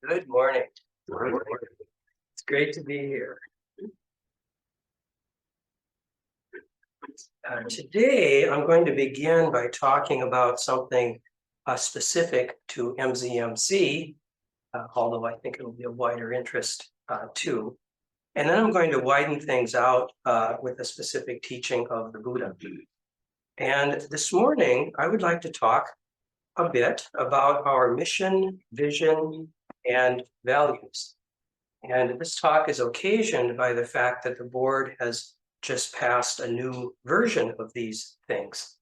Good morning. It's great to be here. Today, I'm going to begin by talking about something specific to MZMC, although I think it'll be of wider interest too. And then I'm going to widen things out with a specific teaching of the Buddha. And this morning, I would like to talk a bit about our mission, vision, and values. And this talk is occasioned by the fact that the board has just passed a new version of these things.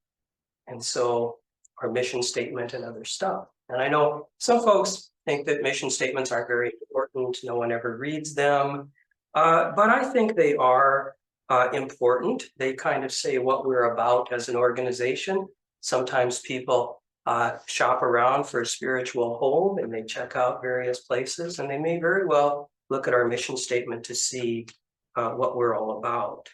And so our mission statement and other stuff. And I know some folks think that mission statements aren't very important. No one ever reads them. But I think they are important. They kind of say what we're about as an organization. Sometimes people shop around for a spiritual home and they check out various places, and they may very well look at our mission statement to see what we're all about.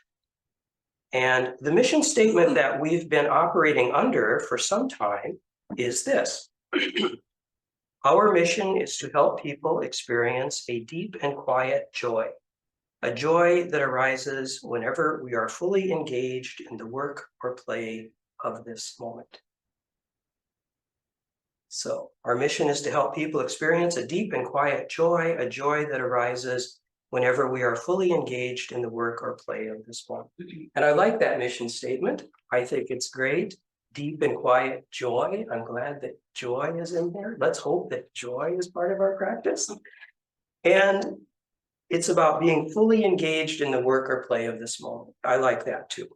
And the mission statement that we've been operating under for some time is this. Our mission is to help people experience a deep and quiet joy, a joy that arises whenever we are fully engaged in the work or play of this moment. So our mission is to help people experience a deep and quiet joy, a joy that arises whenever we are fully engaged in the work or play of this moment. And I like that mission statement. I think it's great. Deep and quiet joy. I'm glad that joy is in there. Let's hope that joy is part of our practice. And it's about being fully engaged in the work or play of this moment. I like that too.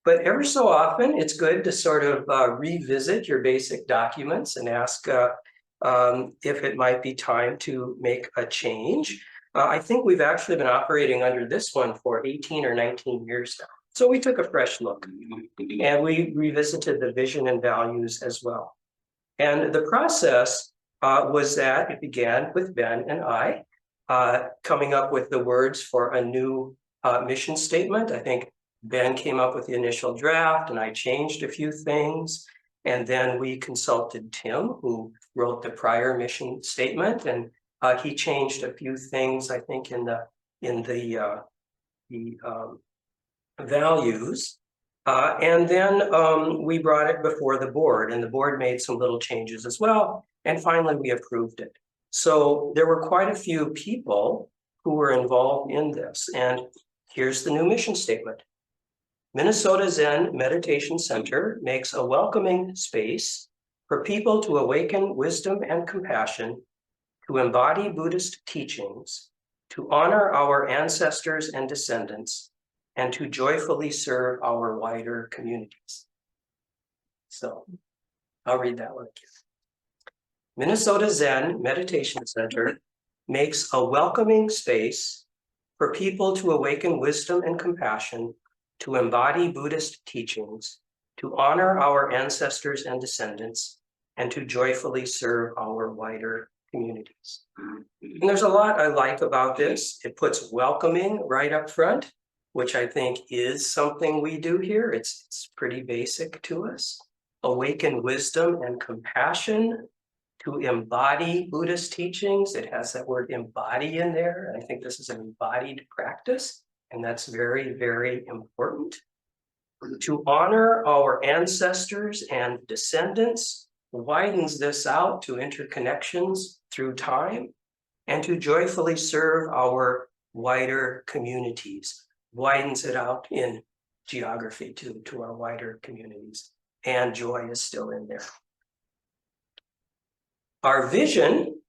But ever so often, it's good to sort of revisit your basic documents and ask if it might be time to make a change. I think we've actually been operating under this one for 18 or 19 years now. So we took a fresh look and we revisited the vision and values as well. And the process was that it began with Ben and I coming up with the words for a new mission statement. I think Ben came up with the initial draft and I changed a few things. And then we consulted Tim, who wrote the prior mission statement, and he changed a few things, I think, in the values. And then we brought it before the board, and the board made some little changes as well. And finally, we approved it. So there were quite a few people who were involved in this. And here's the new mission statement. Minnesota Zen Meditation Center makes a welcoming space for people to awaken wisdom and compassion, to embody Buddhist teachings, to honor our ancestors and descendants, and to joyfully serve our wider communities. So I'll read that one again. Minnesota Zen Meditation Center makes a welcoming space for people to awaken wisdom and compassion, to embody Buddhist teachings, to honor our ancestors and descendants, and to joyfully serve our wider communities. And there's a lot I like about this. It puts welcoming right up front, which I think is something we do here. It's pretty basic to us. Awaken wisdom and compassion, to embody Buddhist teachings. It has that word embody in there. I think this is an embodied practice. And that's very, very important. To honor our ancestors and descendants widens this out to interconnections through time, and to joyfully serve our wider communities, widens it out in geography to our wider communities. And joy is still in there. Our vision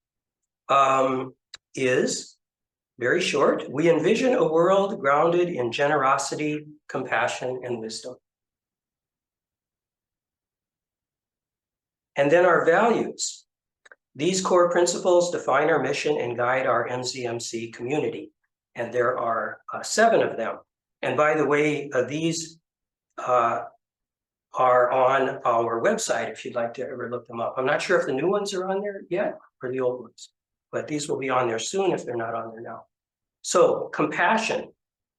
is very short. We envision a world grounded in generosity, compassion, and wisdom. And then our values. These core principles define our mission and guide our MZMC community. And there are 7 of them. And by the way, these are on our website if you'd like to ever look them up. I'm not sure if the new ones are on there yet or the old ones, but these will be on there soon if they're not on there now. So, compassion.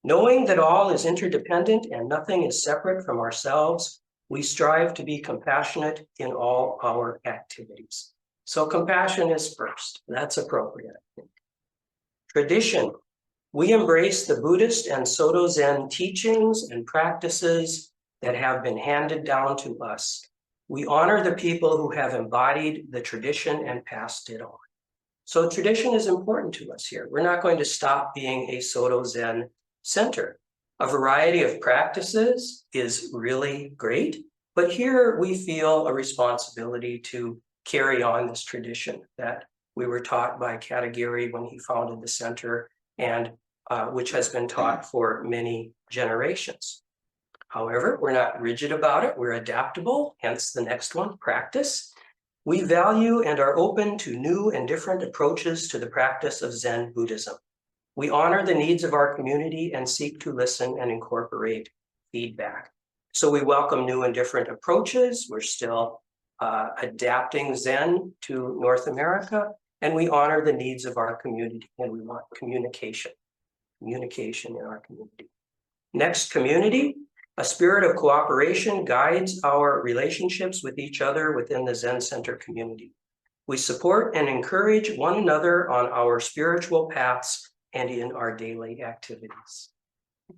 Knowing that all is interdependent and nothing is separate from ourselves, we strive to be compassionate in all our activities. So compassion is first. That's appropriate. Tradition. We embrace the Buddhist and Soto Zen teachings and practices that have been handed down to us. We honor the people who have embodied the tradition and passed it on. So tradition is important to us here. We're not going to stop being a Soto Zen center. A variety of practices is really great, but here we feel a responsibility to carry on this tradition that we were taught by Katagiri when he founded the center, and which has been taught for many generations. However, we're not rigid about it. We're adaptable, hence the next one, practice. We value and are open to new and different approaches to the practice of Zen Buddhism. We honor the needs of our community and seek to listen and incorporate feedback. So we welcome new and different approaches. We're still adapting Zen to North America, and we honor the needs of our community, and we want communication in our community. Next, community. A spirit of cooperation guides our relationships with each other within the Zen Center community. We support and encourage one another on our spiritual paths and in our daily activities.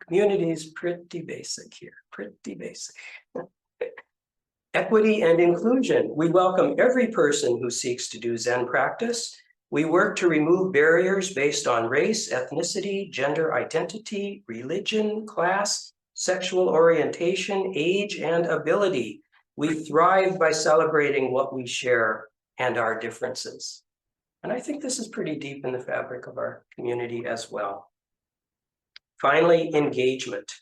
Community is pretty basic here, pretty basic. Equity and inclusion. We welcome every person who seeks to do Zen practice. We work to remove barriers based on race, ethnicity, gender identity, religion, class, sexual orientation, age, and ability. We thrive by celebrating what we share and our differences. And I think this is pretty deep in the fabric of our community as well. Finally, engagement.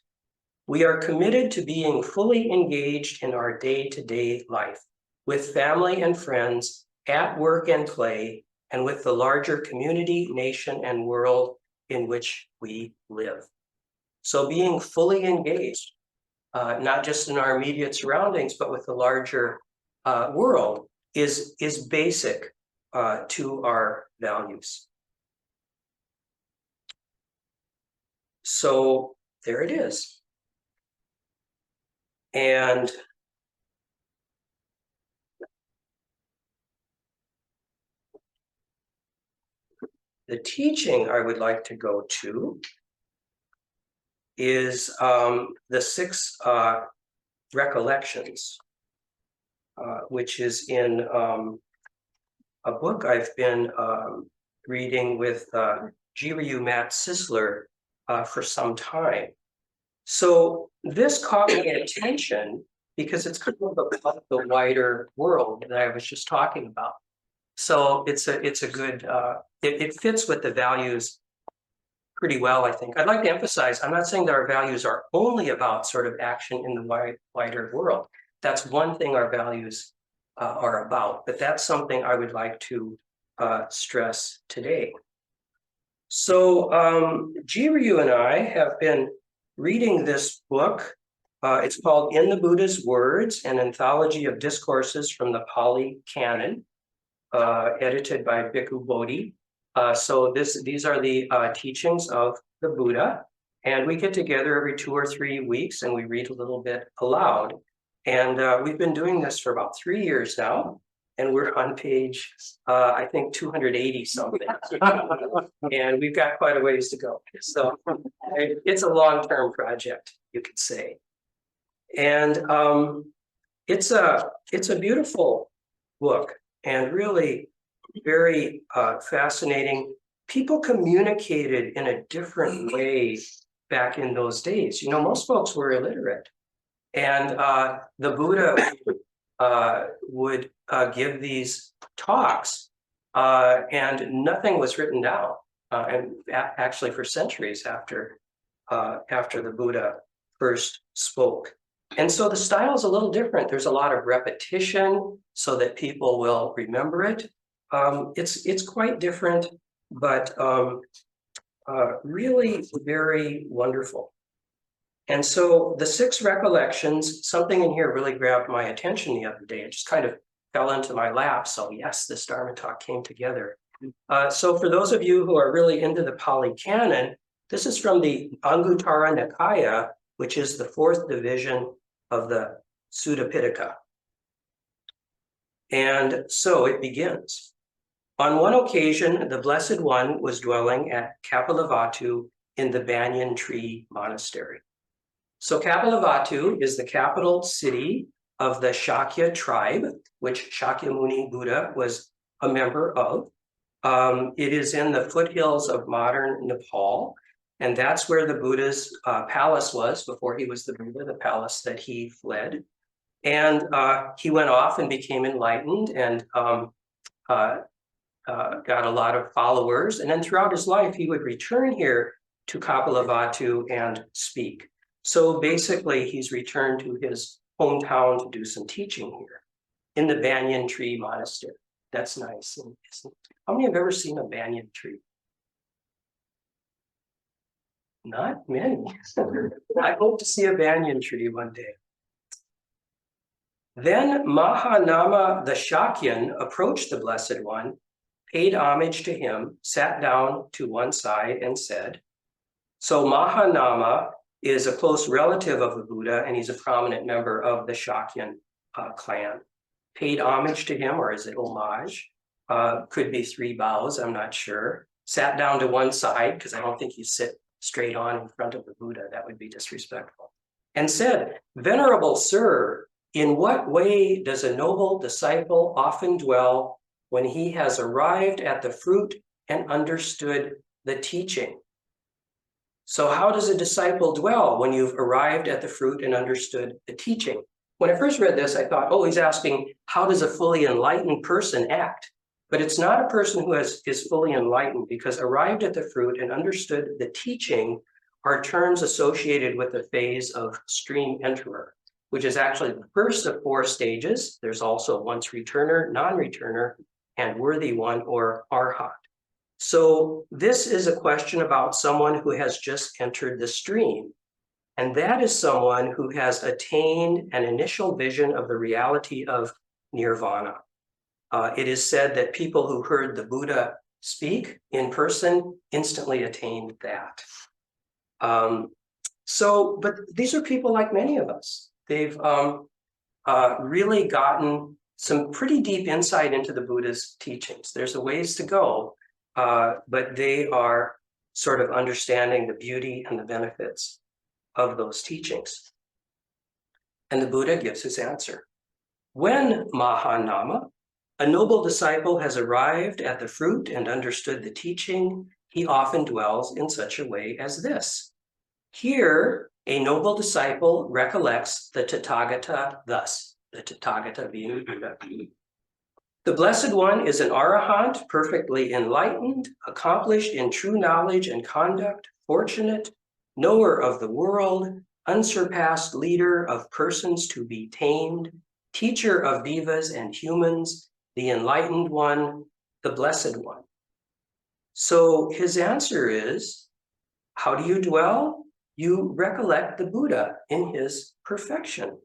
We are committed to being fully engaged in our day-to-day life, with family and friends, at work and play, and with the larger community, nation, and world in which we live. So being fully engaged, not just in our immediate surroundings, but with the larger world is basic to our values. So there it is. And the teaching I would like to go to is the 6 Recollections, which is in a book I've been reading with Jiryu Matt Sisler for some time. So this caught my attention because it's kind of about the wider world that I was just talking about. So it's a good, it fits with the values pretty well, I think. I'd like to emphasize, I'm not saying that our values are only about sort of action in the wider world. That's one thing our values are about, but that's something I would like to stress today. So Jiryu and I have been reading this book. It's called In the Buddha's Words, an anthology of discourses from the Pali Canon, edited by Bhikkhu Bodhi. So these are the teachings of the Buddha, and we get together every 2 or 3 weeks and we read a little bit aloud. And we've been doing this for about 3 years now, and we're on page, I think 280 something. And we've got quite a ways to go. So it's a long-term project, you could say. And it's a beautiful book and really very fascinating. People communicated in a different way back in those days. You know, most folks were illiterate. And the Buddha would give these talks, and nothing was written down. And actually, for centuries after the Buddha first spoke. And so the style is a little different. There's a lot of repetition so that people will remember it. It's quite different, but really very wonderful. And so the 6 Recollections, something in here really grabbed my attention the other day. It just kind of fell into my lap. So yes, this Dharma talk came together. So for those of you who are really into the Pali Canon, this is from the Anguttara Nikaya, which is the 4th division of the Sutta Pitaka. And so it begins. On one occasion, the Blessed One was dwelling at Kapilavatthu in the Banyan Tree Monastery. So Kapilavatthu is the capital city of the Shakya tribe, which Shakyamuni Buddha was a member of. It is in the foothills of modern Nepal, and that's where the Buddha's palace was before he was the Buddha, the palace that he fled. And he went off and became enlightened and got a lot of followers. And then throughout his life, he would return here to Kapilavatthu and speak. So basically, he's returned to his hometown to do some teaching here in the Banyan Tree Monastery. That's nice. How many have ever seen a banyan tree? Not many. I hope to see a banyan tree one day. Then Mahanama the Shakyan approached the Blessed One, paid homage to him, sat down to one side and said, so Mahanama is a close relative of the Buddha, and he's a prominent member of the Shakyan clan. Paid homage to him, or is it homage? Could be 3 bows, I'm not sure. Sat down to one side, because I don't think you sit straight on in front of the Buddha. That would be disrespectful. And said, Venerable Sir, in what way does a noble disciple often dwell when he has arrived at the fruit and understood the teaching? So how does a disciple dwell when you've arrived at the fruit and understood the teaching? When I first read this, I thought, oh, he's asking, how does a fully enlightened person act? But it's not a person who is fully enlightened, because arrived at the fruit and understood the teaching are terms associated with the phase of stream enterer, which is actually the first of 4 stages. There's also once returner, non-returner, and worthy one, or arhat. So this is a question about someone who has just entered the stream. And that is someone who has attained an initial vision of the reality of nirvana. It is said that people who heard the Buddha speak in person instantly attained that. But these are people like many of us. They've really gotten some pretty deep insight into the Buddha's teachings. There's a ways to go, but they are sort of understanding the beauty and the benefits of those teachings. And the Buddha gives his answer. When Mahanama, a noble disciple, has arrived at the fruit and understood the teaching, he often dwells in such a way as this. Here, a noble disciple recollects the Tathagata thus, the Tathagata being Buddha. The Blessed One is an arahant, perfectly enlightened, accomplished in true knowledge and conduct, fortunate, knower of the world, unsurpassed leader of persons to be tamed, teacher of devas and humans, the enlightened one, the Blessed One. So his answer is, how do you dwell? You recollect the Buddha in his perfection.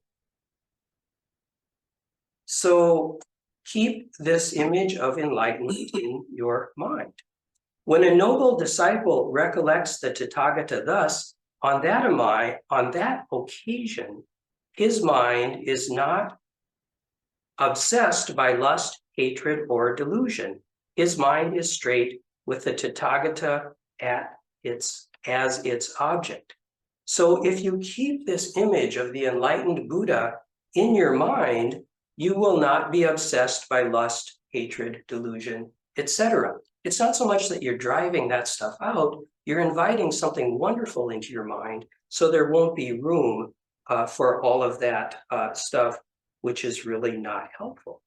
So keep this image of enlightenment in your mind. When a noble disciple recollects the Tathagata thus, on that occasion, his mind is not obsessed by lust, hatred, or delusion. His mind is straight with the Tathagata as its object. So if you keep this image of the enlightened Buddha in your mind, you will not be obsessed by lust, hatred, delusion, etc. It's not so much that you're driving that stuff out, you're inviting something wonderful into your mind, so there won't be room for all of that stuff, which is really not helpful.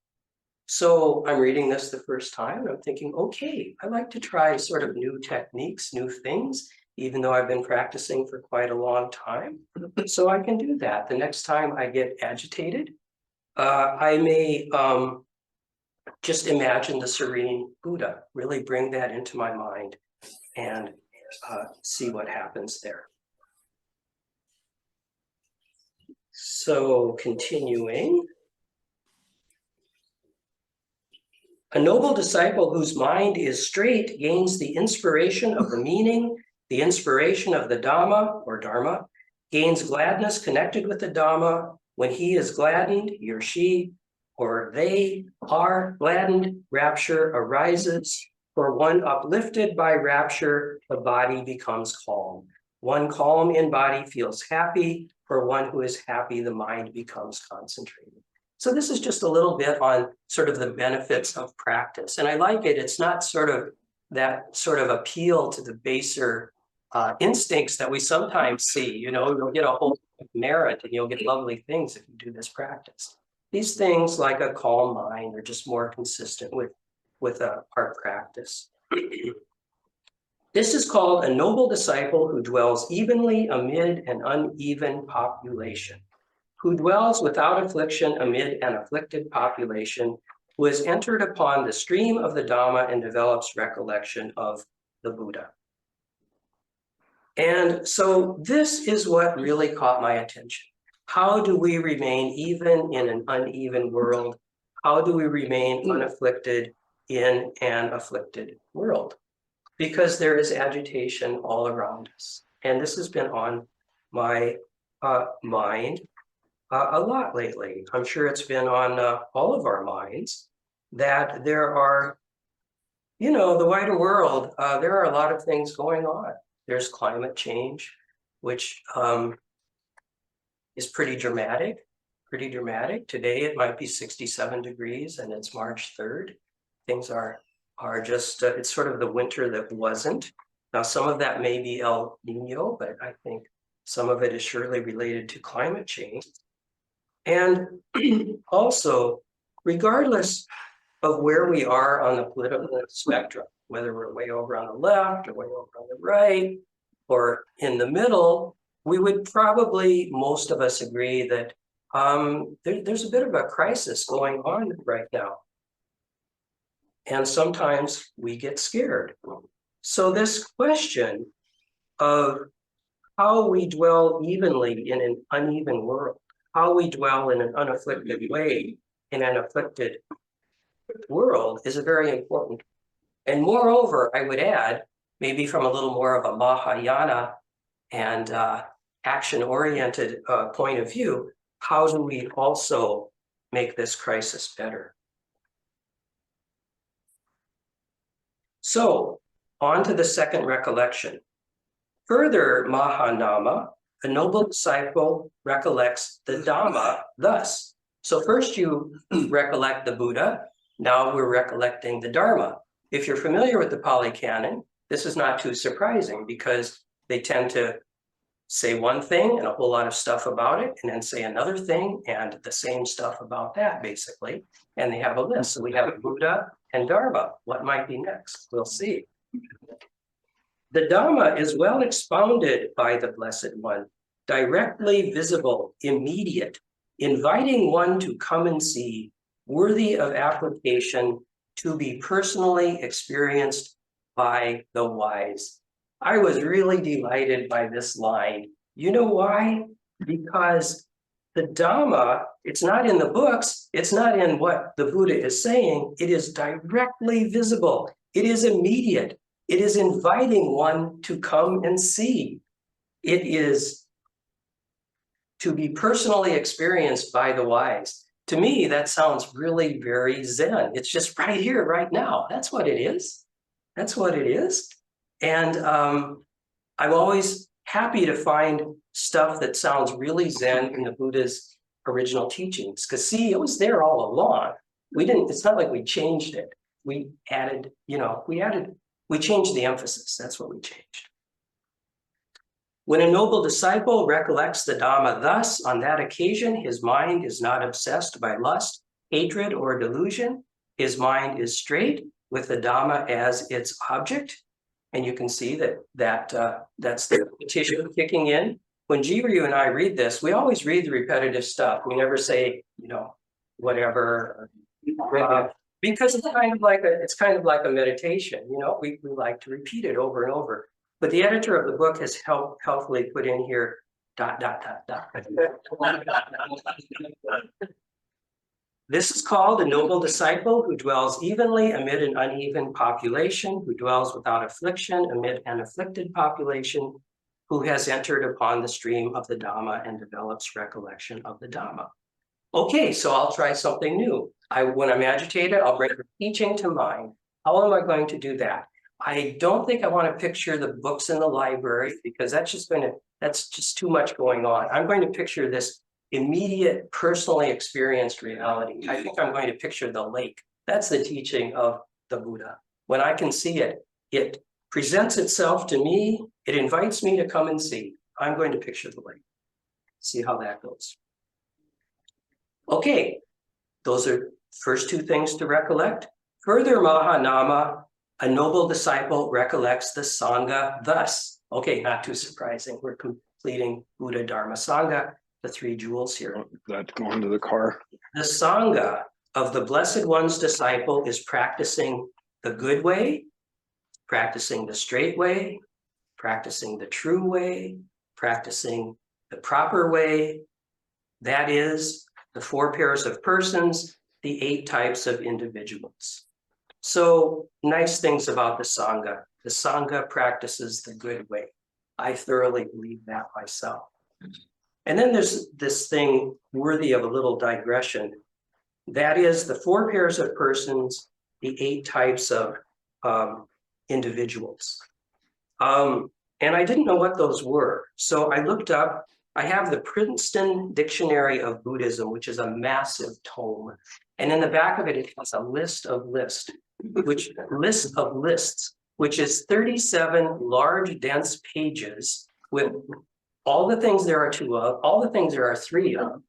So I'm reading this the first time, and I'm thinking, okay, I like to try sort of new techniques, new things, even though I've been practicing for quite a long time. So I can do that. The next time I get agitated, I may just imagine the serene Buddha, really bring that into my mind and see what happens there. So continuing. A noble disciple whose mind is straight gains the inspiration of the meaning, the inspiration of the Dhamma or Dharma, gains gladness connected with the Dhamma. When he is gladdened, he or she or they are gladdened. Rapture arises. For one uplifted by rapture, the body becomes calm. One calm in body feels happy. For one who is happy, the mind becomes concentrated. So this is just a little bit on sort of the benefits of practice. And I like it. It's not sort of that sort of appeal to the baser instincts that we sometimes see. You know, you'll get a whole merit and you'll get lovely things if you do this practice. These things like a calm mind are just more consistent with our practice. This is called a noble disciple who dwells evenly amid an uneven population, who dwells without affliction amid an afflicted population, who has entered upon the stream of the Dhamma and develops recollection of the Buddha. And so this is what really caught my attention. How do we remain even in an uneven world? How do we remain unafflicted in an afflicted world? Because there is agitation all around us. And this has been on my mind a lot lately. I'm sure it's been on all of our minds that there are, you know, the wider world, there are a lot of things going on. There's climate change, which is pretty dramatic. Today it might be 67 degrees and it's March 3rd. Things are just, it's sort of the winter that wasn't. Now, some of that may be El Nino, but I think some of it is surely related to climate change. And also, regardless of where we are on the political spectrum, whether we're way over on the left or way over on the right or in the middle, we would probably, most of us agree that there's a bit of a crisis going on right now. And sometimes we get scared. So this question of how we dwell evenly in an uneven world, how we dwell in an unafflicted way in an afflicted world is a very important. And moreover, I would add, maybe from a little more of a Mahayana and action-oriented point of view, how do we also make this crisis better? So, on to the second recollection. Further, Mahanama, a noble disciple, recollects the Dhamma thus. So first you recollect the Buddha, now we're recollecting the Dharma. If you're familiar with the Pali Canon, this is not too surprising because they tend to say one thing and a whole lot of stuff about it, and then say another thing and the same stuff about that, basically. And they have a list. So we have Buddha and Dharma. What might be next? We'll see. The Dhamma is well expounded by the Blessed One, directly visible, immediate, inviting one to come and see, worthy of application, to be personally experienced by the wise. I was really delighted by this line. You know why? Because the Dhamma, it's not in the books, it's not in what the Buddha is saying, it is directly visible, it is immediate, it is inviting one to come and see. It is to be personally experienced by the wise. To me, that sounds really very Zen. It's just right here, right now. That's what it is. That's what it is. And I'm always happy to find stuff that sounds really Zen in the Buddha's original teachings. Because see, it was there all along. It's not like we changed it. We added, we changed the emphasis. That's what we changed. When a noble disciple recollects the Dhamma thus, on that occasion, his mind is not obsessed by lust, hatred, or delusion. His mind is straight with the Dhamma as its object. And you can see that's the repetition kicking in. When Jiryu and I read this, we always read the repetitive stuff. We never say, whatever, because it's kind of like a meditation. We like to repeat it over and over. But the editor of the book has helpfully put in here ... This is called a noble disciple who dwells evenly amid an uneven population, who dwells without affliction amid an afflicted population, who has entered upon the stream of the Dhamma and develops recollection of the Dhamma. Okay, so I'll try something new. When I'm agitated, I'll bring the teaching to mind. How am I going to do that? I don't think I want to picture the books in the library because that's just too much going on. I'm going to picture this immediate, personally experienced reality. I think I'm going to picture the lake. That's the teaching of the Buddha. When I can see it, it presents itself to me. It invites me to come and see. I'm going to picture the lake. See how that goes. Okay, those are first two things to recollect. Further, Mahanama, a noble disciple, recollects the Sangha thus. Okay, not too surprising. We're completing Buddha, Dharma, Sangha, the three jewels here. That's going to the car. The Sangha of the Blessed One's disciple is practicing the good way, practicing the straight way, practicing the true way, practicing the proper way. That is the 4 pairs of persons, the 8 types of individuals. So nice things about the Sangha. The Sangha practices the good way. I thoroughly believe that myself. And then there's this thing worthy of a little digression. That is the 4 pairs of persons, the 8 types of individuals. And I didn't know what those were. So I looked up. I have the Princeton Dictionary of Buddhism, which is a massive tome. And in the back of it, it has a list of lists, which is 37 large, dense pages with all the things there are 2 of, all the things there are 3 of,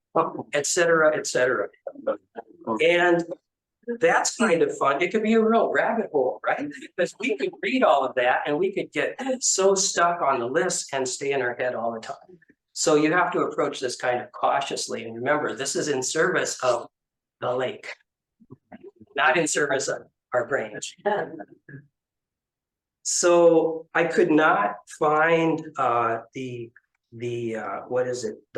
et cetera, et cetera. And that's kind of fun. It could be a real rabbit hole, right? Because we could read all of that and we could get so stuck on the list and stay in our head all the time. So you have to approach this kind of cautiously. And remember, this is in service of the lake, not in service of our brains. So I could not find the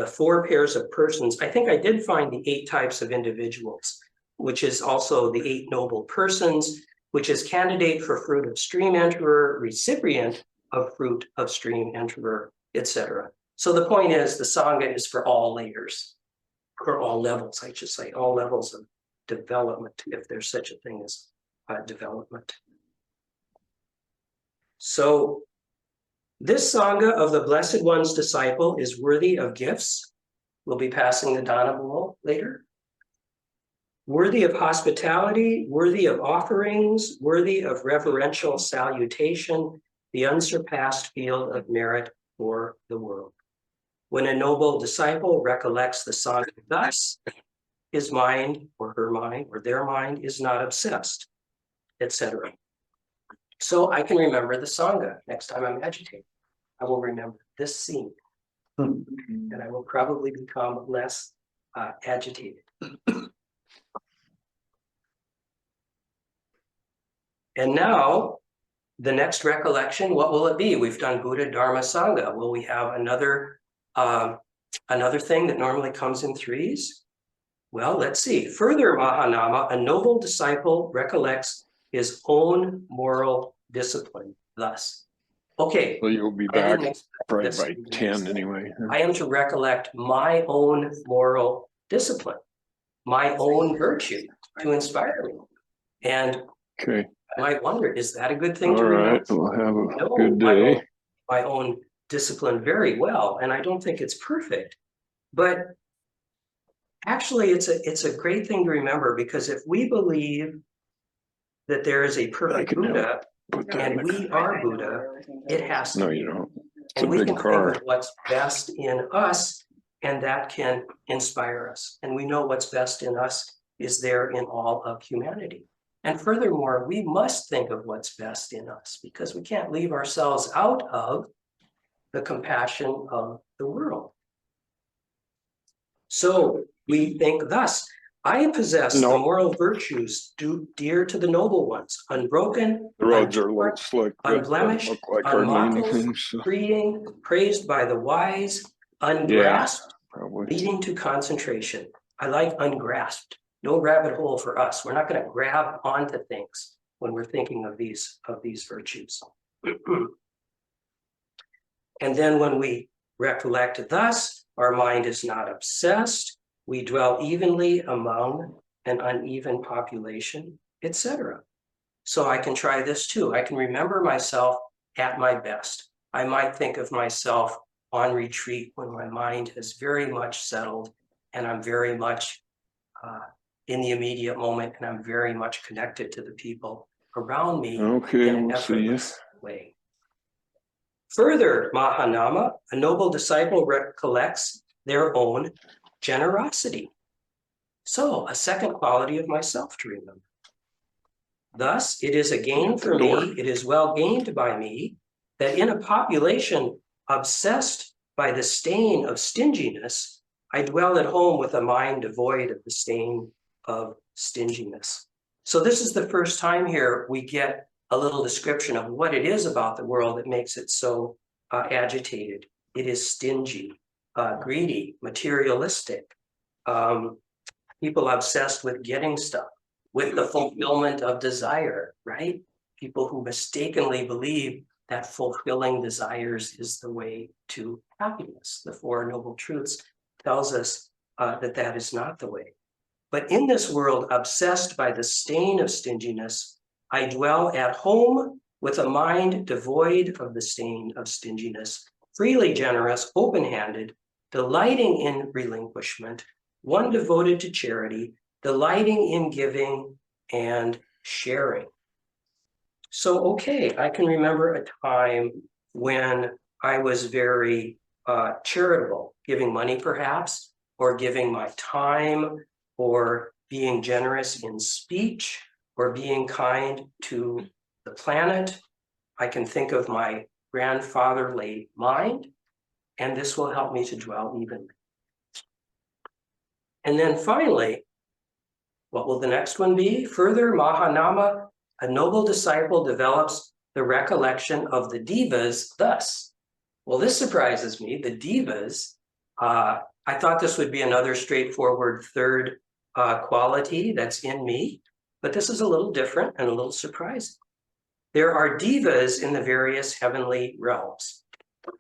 4 pairs of persons. I think I did find the 8 types of individuals, which is also the 8 noble persons, which is candidate for fruit of stream enterer, recipient of fruit of stream enterer, etc. So the point is the Sangha is for all layers, or all levels, I should say, all levels of development, if there's such a thing as development. So this Sangha of the Blessed One's disciple is worthy of gifts. We'll be passing the Dana bowl later. Worthy of hospitality, worthy of offerings, worthy of reverential salutation, the unsurpassed field of merit for the world. When a noble disciple recollects the Sangha thus, his mind or her mind or their mind is not obsessed, etc. So I can remember the Sangha next time I'm agitated. I will remember this scene, and I will probably become less agitated. And now, the next recollection, what will it be? We've done Buddha, Dharma, Sangha. Will we have another thing that normally comes in 3s? Well, let's see. Further, Mahanama, a noble disciple recollects his own moral discipline thus. Okay. Well, you'll be back probably by 10 anyway. I am to recollect my own moral discipline, my own virtue to inspire me. And okay. I might wonder, is that a good thing to remember? All right, we'll have a good day. My own discipline very well, and I don't think it's perfect. But actually, it's a great thing to remember, because if we believe that there is a perfect Buddha, and we are Buddha, it has to be. No, you don't. It's and we can car. think of what's best in us, and that can inspire us. And we know what's best in us is there in all of humanity. And furthermore, we must think of what's best in us, because we can't leave ourselves out of the compassion of the world. So we think thus, I possess the moral virtues dear to the noble ones, unbroken, the roads are slick, unblemished, like unmottled, freeing, praised by the wise, ungrasped, leading to concentration. I like ungrasped. No rabbit hole for us. We're not going to grab onto things when we're thinking of these virtues. And then when we recollect thus, our mind is not obsessed, We dwell evenly among an uneven population, etc. So I can try this too. I can remember myself at my best. I might think of myself on retreat when my mind has very much settled and I'm very much in the immediate moment and I'm very much connected to the people around me Okay, in an we'll see you. effortless way. Further, Mahanama, a noble disciple, recollects their own generosity. So, a second quality of myself to remember. Thus, it is a gain for me, it is well gained by me, that in a population obsessed by the stain of stinginess, I dwell at home with a mind devoid of the stain of stinginess. So this is the first time here we get a little description of what it is about the world that makes it so agitated. It is stingy, greedy, materialistic, people obsessed with getting stuff, with the fulfillment of desire, right? People who mistakenly believe that fulfilling desires is the way to happiness. The Four Noble Truths tells us that that is not the way. But in this world, obsessed by the stain of stinginess, I dwell at home with a mind devoid of the stain of stinginess, freely generous, open-handed, delighting in relinquishment, one devoted to charity, delighting in giving and sharing. So, okay, I can remember a time when I was very charitable, giving money perhaps, or giving my time, or being generous in speech, or being kind to the planet. I can think of my grandfatherly mind, and this will help me to dwell evenly. And then finally, what will the next one be? Further, Mahanama, a noble disciple, develops the recollection of the devas thus. Well, this surprises me. The devas, I thought this would be another straightforward third quality that's in me, but this is a little different and a little surprising. There are devas in the various heavenly realms.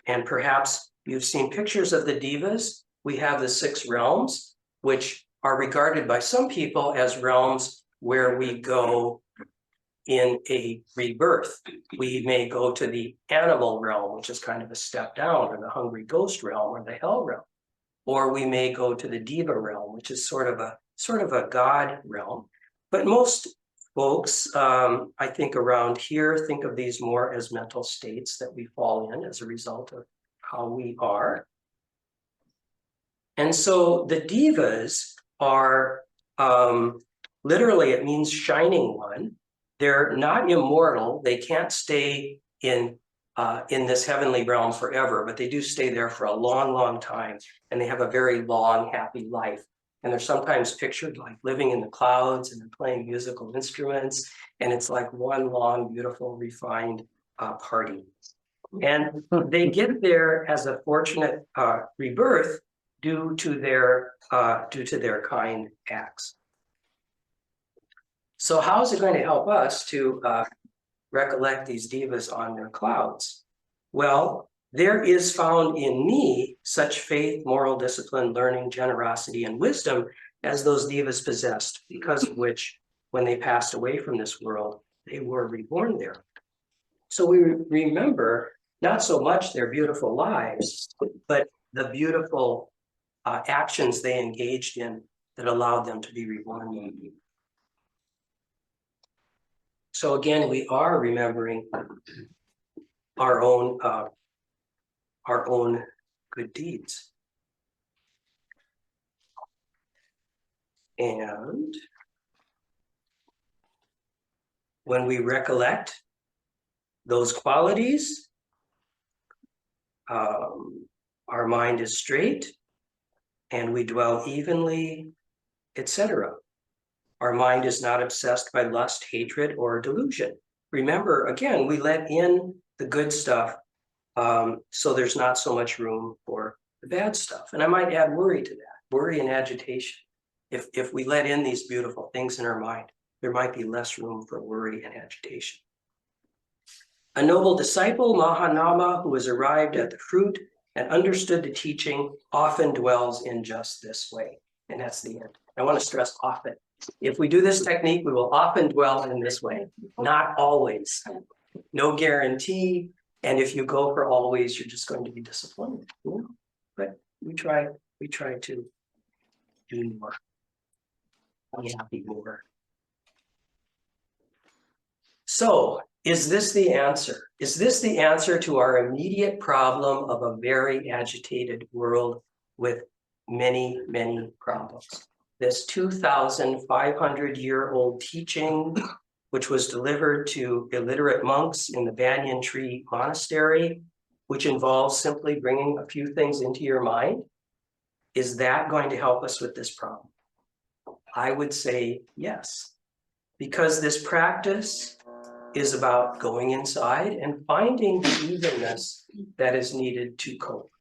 And perhaps you've seen pictures of the devas. We have the 6 realms, which are regarded by some people as realms where we go in a rebirth. We may go to the animal realm, which is kind of a step down, or the hungry ghost realm, or the hell realm. Or we may go to the Deva realm, which is sort of a God realm. But most folks, I think around here, think of these more as mental states that we fall in as a result of how we are. And so the devas are, literally, it means shining one. They're not immortal. They can't stay in this heavenly realm forever, but they do stay there for a long, long time. And they have a very long, happy life. And they're sometimes pictured like living in the clouds and playing musical instruments. And it's like one long, beautiful, refined party. And they get there as a fortunate rebirth due to their kind acts. So how is it going to help us to recollect these devas on their clouds? Well, there is found in me such faith, moral discipline, learning, generosity, and wisdom as those devas possessed, because of which, when they passed away from this world, they were reborn there. So we remember not so much their beautiful lives, but the beautiful actions they engaged in that allowed them to be reborn. So again, we are remembering our own good deeds. And when we recollect those qualities, our mind is straight and we dwell evenly, etc. Our mind is not obsessed by lust, hatred, or delusion. Remember, again, we let in the good stuff, so there's not so much room for the bad stuff. And I might add worry to that, worry and agitation. If we let in these beautiful things in our mind, there might be less room for worry and agitation. A noble disciple, Mahanama, who has arrived at the fruit and understood the teaching, often dwells in just this way. And that's the end. I want to stress often. If we do this technique, we will often dwell in this way, not always. No guarantee. And if you go for always, you're just going to be disappointed. But we try to do more. Be happy more. So, is this the answer? Is this the answer to our immediate problem of a very agitated world with many, many problems? This 2,500-year-old teaching, which was delivered to illiterate monks in the Banyan Tree Monastery, which involves simply bringing a few things into your mind, is that going to help us with this problem? I would say yes, because this practice is about going inside and finding the evenness that is needed to cope.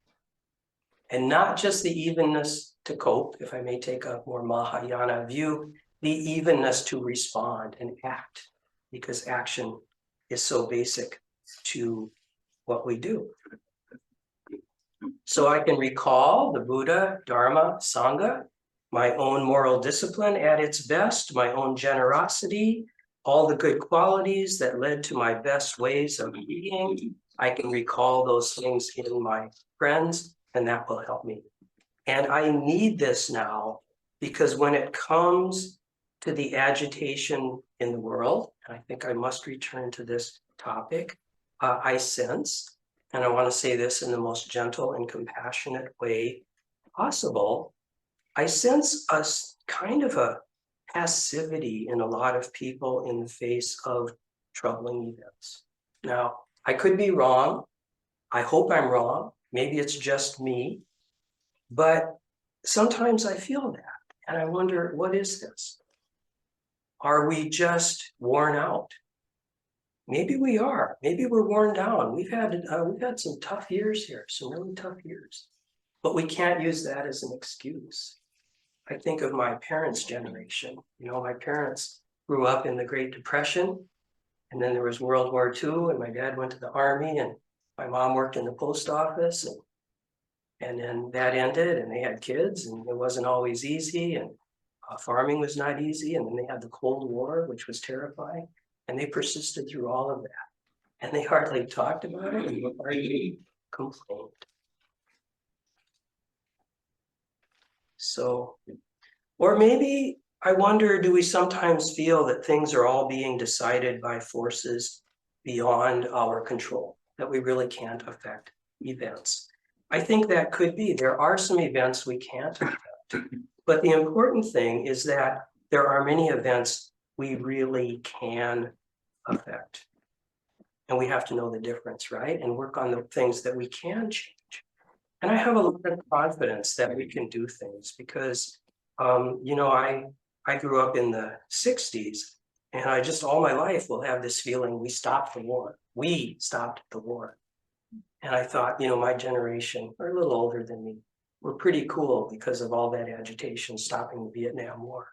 And not just the evenness to cope, if I may take a more Mahayana view, the evenness to respond and act, because action is so basic to what we do. So I can recall the Buddha, Dharma, Sangha, my own moral discipline at its best, my own generosity, all the good qualities that led to my best ways of being. I can recall those things in my friends, and that will help me. And I need this now, because when it comes to the agitation in the world, and I think I must return to this topic, I sense, and I want to say this in the most gentle and compassionate way possible, I sense a kind of a passivity in a lot of people in the face of troubling events. Now, I could be wrong. I hope I'm wrong. Maybe it's just me. But sometimes I feel that. And I wonder, what is this? Are we just worn out? Maybe we are. Maybe we're worn down. We've had some tough years here, some really tough years. But we can't use that as an excuse. I think of my parents' generation. My parents grew up in the Great Depression, and then there was World War II, and my dad went to the Army, and my mom worked in the post office, and then that ended, and they had kids, and it wasn't always easy, and farming was not easy, and then they had the Cold War, which was terrifying, and they persisted through all of that, and they hardly talked about it, and hardly complained. So, or maybe I wonder, do we sometimes feel that things are all being decided by forces beyond our control, that we really can't affect events? I think that could be. There are some events we can't affect, but the important thing is that there are many events we really can affect. And we have to know the difference, right? And work on the things that we can change. And I have a lot of confidence that we can do things because, I grew up in the 60s, and I just all my life will have this feeling we stopped the war. We stopped the war. And I thought, my generation, or a little older than me, were pretty cool because of all that agitation stopping the Vietnam War.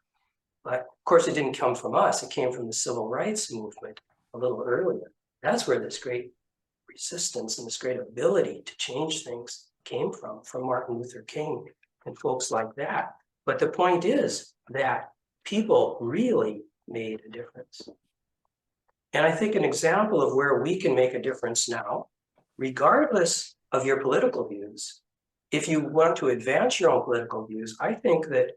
But of course, it didn't come from us. It came from the civil rights movement a little earlier. That's where this great resistance and this great ability to change things came from Martin Luther King and folks like that. But the point is that people really made a difference. And I think an example of where we can make a difference now, regardless of your political views, if you want to advance your own political views, I think that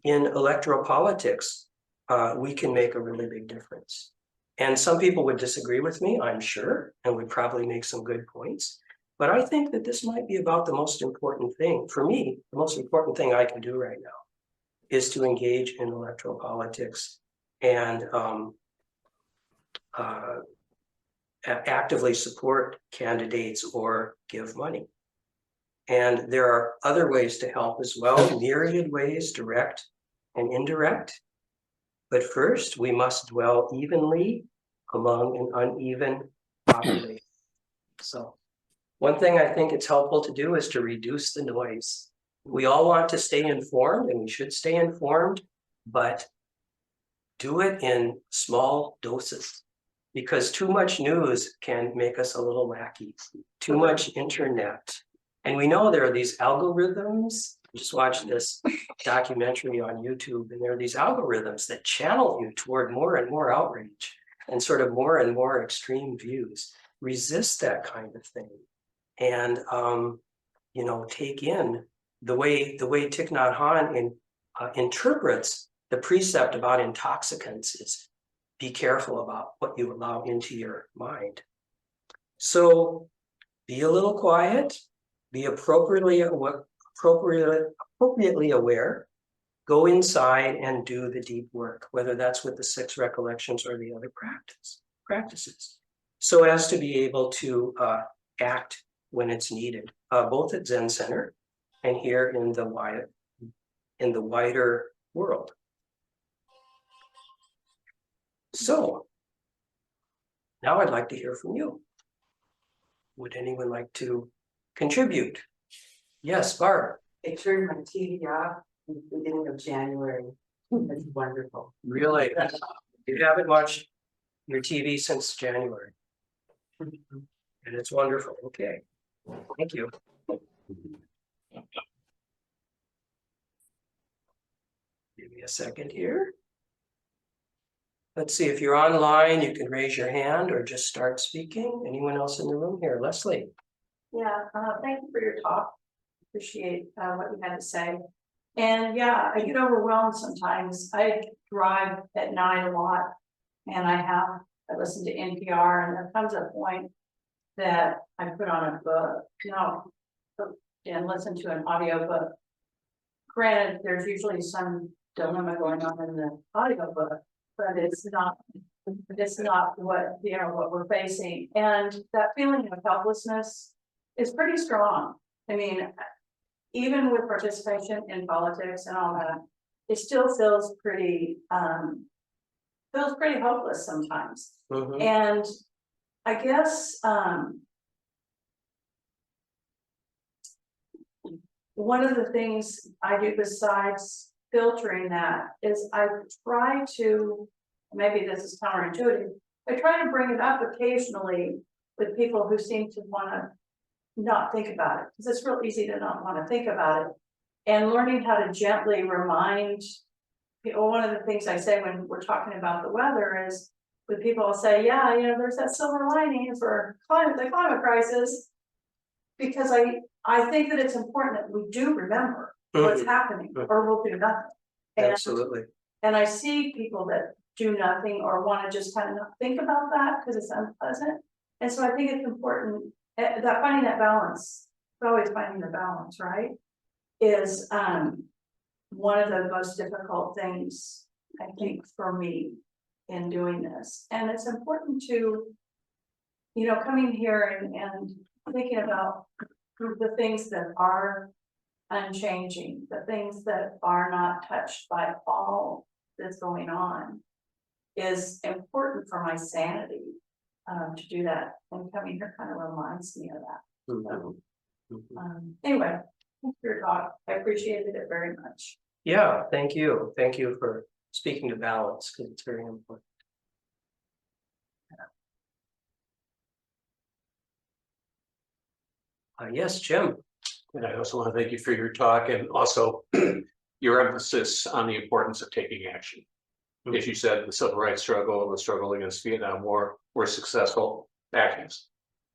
in electoral politics, we can make a really big difference. And some people would disagree with me, I'm sure, and would probably make some good points. But I think that this might be about the most important thing. For me, the most important thing I can do right now is to engage in electoral politics and actively support candidates or give money. And there are other ways to help as well, myriad ways, direct and indirect. But first, we must dwell evenly among an uneven population. So one thing I think it's helpful to do is to reduce the noise. We all want to stay informed, and we should stay informed, but do it in small doses, because too much news can make us a little wacky, too much internet. And we know there are these algorithms Just watch this documentary on YouTube, and there are these algorithms that channel you toward more and more outrage and sort of more and more extreme views. Resist that kind of thing, and take in the way Thich Nhat Hanh interprets the precept about intoxicants is be careful about what you allow into your mind. So be a little quiet, be appropriately aware, go inside and do the deep work, whether that's with the 6 recollections or the other practices, so as to be able to act when it's needed, both at Zen Center and here in the wider world. So now I'd like to hear from you. Would anyone like to contribute? Yes, Barb. I turned my TV off in the beginning of January. It's wonderful. Really? You haven't watched your TV since January. And it's wonderful. Okay. Thank you. Give me a second here. Let's see, if you're online, you can raise your hand or just start speaking. Anyone else in the room here? Leslie. Yeah, thank you for your talk. Appreciate what you had to say. And yeah, I get overwhelmed sometimes. I drive at night a lot, and I listen to NPR, and there comes a point that I put on a book, and listen to an audiobook. Granted, there's usually some dilemma going on in the audiobook, but it's not what what we're facing. And that feeling of helplessness is pretty strong. I mean, even with participation in politics and all that, it still feels pretty hopeless sometimes. Mm-hmm. And I guess one of the things I do besides filtering that is I try to, maybe this is counterintuitive, I try to bring it up occasionally with people who seem to want to not think about it, because it's real easy to not want to think about it. And learning how to gently remind people. One of the things I say when we're talking about the weather is, when people will say, yeah, there's that silver lining for the climate crisis, because I think that it's important that we do remember what's happening, or we'll do nothing. Absolutely. And I see people that do nothing or want to just kind of not think about that because it's unpleasant. And so I think it's important that finding that balance, always finding the balance, right, is one of the most difficult things, I think, for me in doing this. And it's important to, coming here and thinking about the things that are unchanging, the things that are not touched by all that's going on, is important for my sanity to do that. And coming here kind of reminds me of that. So, anyway, thanks for your talk. I appreciated it very much. Yeah, thank you. Thank you for speaking to balance, because it's very important. Yes, Jim. And I also want to thank you for your talk, and also your emphasis on the importance of taking action. As you said, the civil rights struggle, the struggle against Vietnam War were successful actions.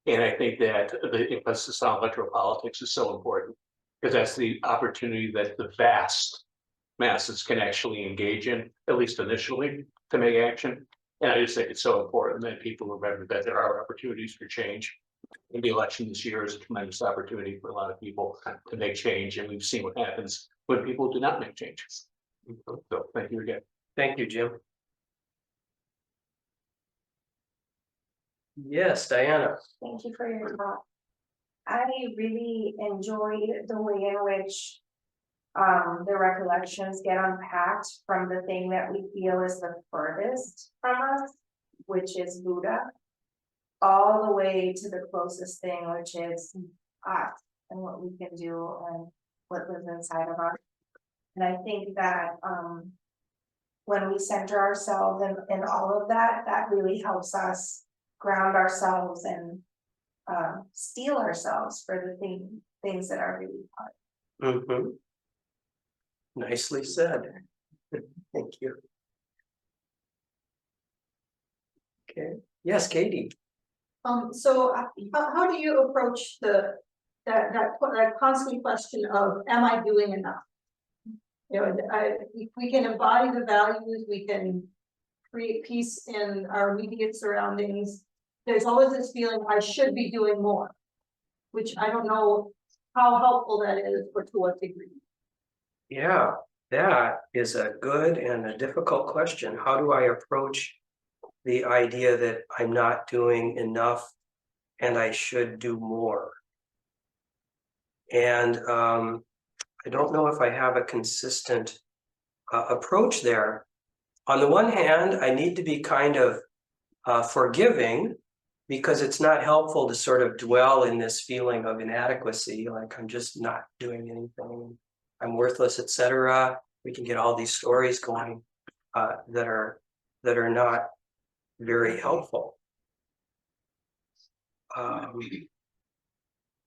And I think that the emphasis on electoral politics is so important, because that's the opportunity that the vast masses can actually engage in, at least initially, to make action. And I just think it's so important that people remember that there are opportunities for change. And the election this year is a tremendous opportunity for a lot of people to make change. And we've seen what happens when people do not make changes. So thank you again. Thank you, Jim. Yes, Diana. Thank you for your talk. I really enjoyed the way in which the recollections get unpacked from the thing that we feel is the furthest from us, which is Buddha, all the way to the closest thing, which is us and what we can do and what lives inside of us. And I think that when we center ourselves in all of that, that really helps us ground ourselves and steel ourselves for the things that are really hard. Nicely said. Thank you. Okay, yes, Katie. So how do you approach that constant question of, am I doing enough? You know, if we can embody the values, we can create peace in our immediate surroundings. There's always this feeling I should be doing more, which I don't know how helpful that is or to what degree. Yeah, that is a good and a difficult question. How do I approach the idea that I'm not doing enough and I should do more? And I don't know if I have a consistent approach there. On the one hand, I need to be kind of forgiving, because it's not helpful to sort of dwell in this feeling of inadequacy, like I'm just not doing anything, I'm worthless, etc. We can get all these stories going that are not very helpful.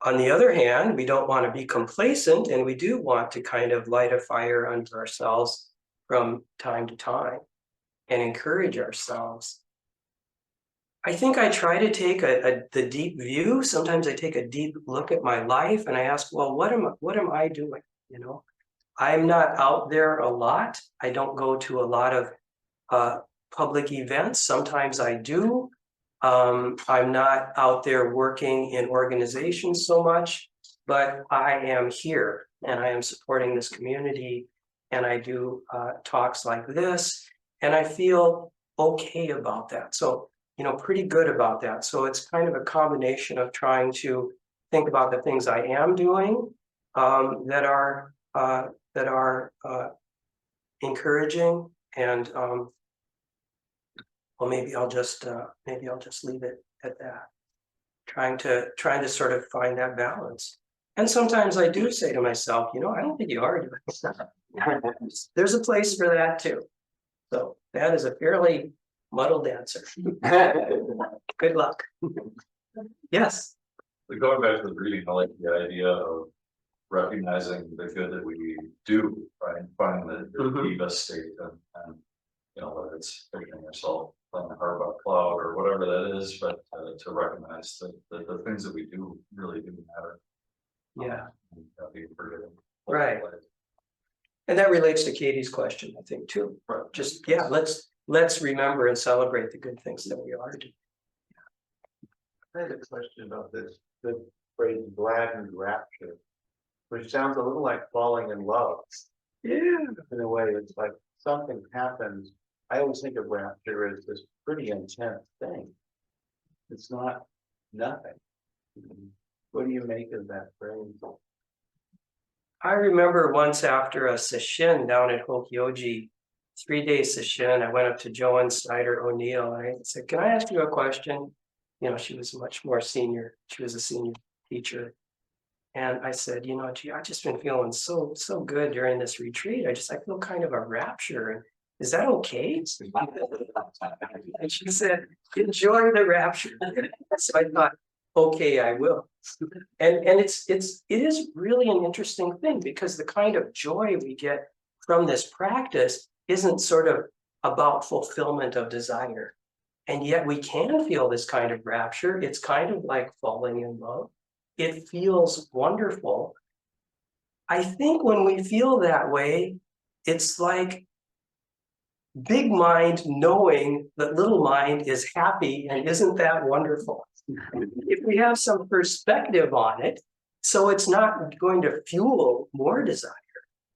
On the other hand, we don't want to be complacent, and we do want to kind of light a fire under ourselves from time to time and encourage ourselves. I think I try to take the deep view. Sometimes I take a deep look at my life and I ask, well, what am I doing? You know, I'm not out there a lot. I don't go to a lot of public events. Sometimes I do. I'm not out there working in organizations so much, but I am here and I am supporting this community, and I do talks like this, and I feel okay about that. So, you know, pretty good about that. So it's kind of a combination of trying to think about the things I am doing that are encouraging, and well, maybe I'll just leave it at that. Trying to sort of find that balance. And sometimes I do say to myself, you know, I don't think you are doing enough. There's a place for that too. So that is a fairly muddled answer. Good luck. Yes. Going back to the reading, I like the idea of recognizing the good that we do, right? Finding the diva state, and you know, whether it's picturing yourself playing a harp on a cloud or whatever that is, but to recognize that the things that we do really do matter. Yeah. Being forgiven. Right. And that relates to Katie's question, I think, too. Right. Just, yeah, let's remember and celebrate the good things that we are doing. I had a question about this, the phrase gladdened rapture, which sounds a little like falling in love. Yeah. In a way, it's like something happens. I always think of rapture as this pretty intense thing. It's not nothing. What do you make of that phrase? I remember once after a session down at Hokyoji, 3-day session, I went up to Joan Snyder O'Neill and I said, can I ask you a question? You know, she was much more senior. She was a senior teacher. And I said, you know, gee, I've just been feeling so good during this retreat. I feel kind of a rapture. And is that okay? And she said, enjoy the rapture. So I thought, okay, I will. And it is really an interesting thing, because the kind of joy we get from this practice isn't sort of about fulfillment of desire. And yet we can feel this kind of rapture. It's kind of like falling in love. It feels wonderful. I think when we feel that way, it's like big mind knowing that little mind is happy, and isn't that wonderful? If we have some perspective on it, so it's not going to fuel more desire,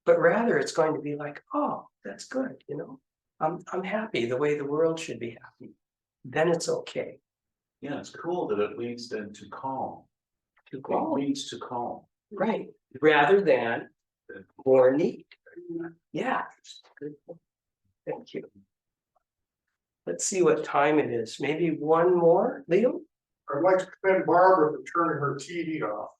but rather it's going to be like, oh, that's good, you know, I'm happy the way the world should be happy. Then it's okay. Yeah, it's cool that it leads then to calm. To calm. It leads to calm. Right. Rather than more need. Yeah. Good. Thank you. Let's see what time it is. Maybe one more, Leo? I'd like to commend Barbara for turning her TV off.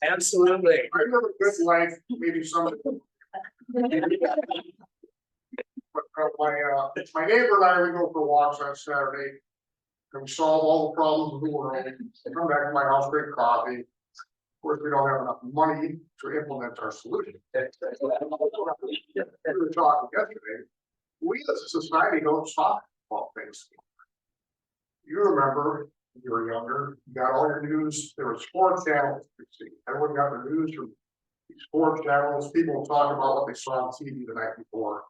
Absolutely. I remember a good life, maybe some of them. But my neighbor and I, we go for walks on Saturday, and we solve all the problems of the world. I come back to my house, drink coffee, course, we don't have enough money to implement our solution. We were talking yesterday, we as a society don't talk about things. You remember, when you were younger, you got all your news, there was 4 channels, you see, everyone got the news from these 4 channels, people talk about what they saw on TV the night before.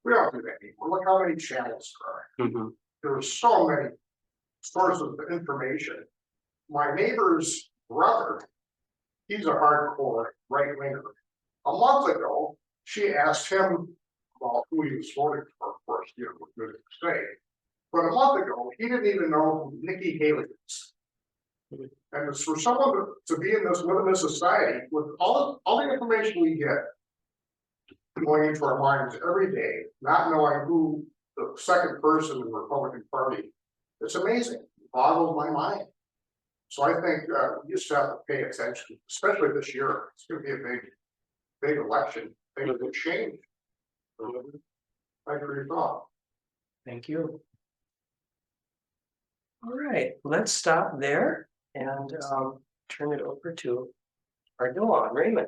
We don't do that anymore, look how many channels there are. There are so many sources of information. My neighbor's brother, he's a hardcore right winger. A month ago, she asked him about who he was voting for, of course, you know, good to say. But a month ago, he didn't even know who Nikki Haley is. And it's for someone to be in this, live in this society with all the information we get going into our minds every day, not knowing who the second person in the Republican Party, it's amazing, it boggles my mind. So I think we just have to pay attention, especially this year. It's gonna be a big election, things will change. I agree with that. Thank you. All right, let's stop there and turn it over to our Noah Raymond.